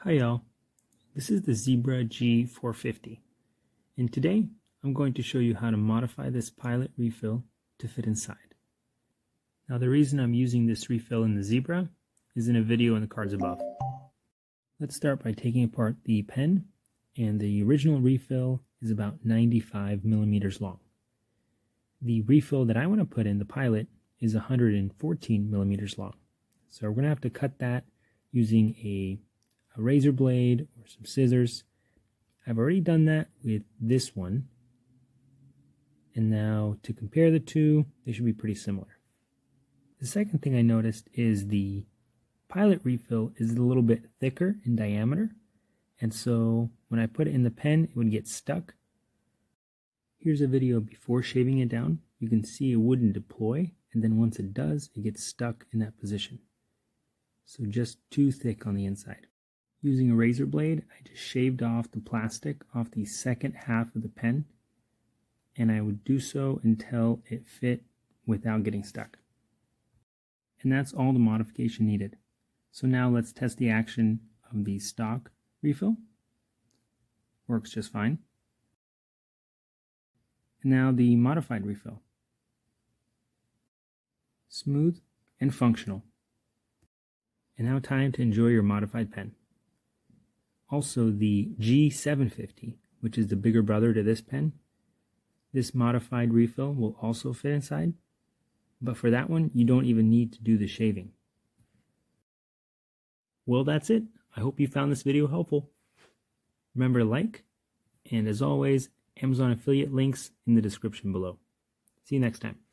Hi y'all, this is the Zebra G-450, and today I'm going to show you how to modify this Pilot refill to fit inside. Now the reason I'm using this refill in the Zebra is in a video in the cards above. Let's start by taking apart the pen, and the original refill is about 95 millimeters long. The refill that I want to put in the Pilot is 114 millimeters long, so we're going to have to cut that using a razor blade or some scissors. I've already done that with this one, and now to compare the two, they should be pretty similar. The second thing I noticed is the Pilot refill is a little bit thicker in diameter, and so when I put it in the pen, it would get stuck. Here's a video before shaving it down. You can see it wouldn't deploy, and then once it does, it gets stuck in that position. So just too thick on the inside. Using a razor blade, I just shaved off the plastic off the second half of the pen, and I would do so until it fit without getting stuck. And that's all the modification needed. So now let's test the action of the stock refill. Works just fine. And now the modified refill. Smooth and functional. And now time to enjoy your modified pen. Also, the G-750, which is the bigger brother to this pen, this modified refill will also fit inside, but for that one, you don't even need to do the shaving. Well, that's it. I hope you found this video helpful. Remember to like, and as always, Amazon affiliate links in the description below. See you next time.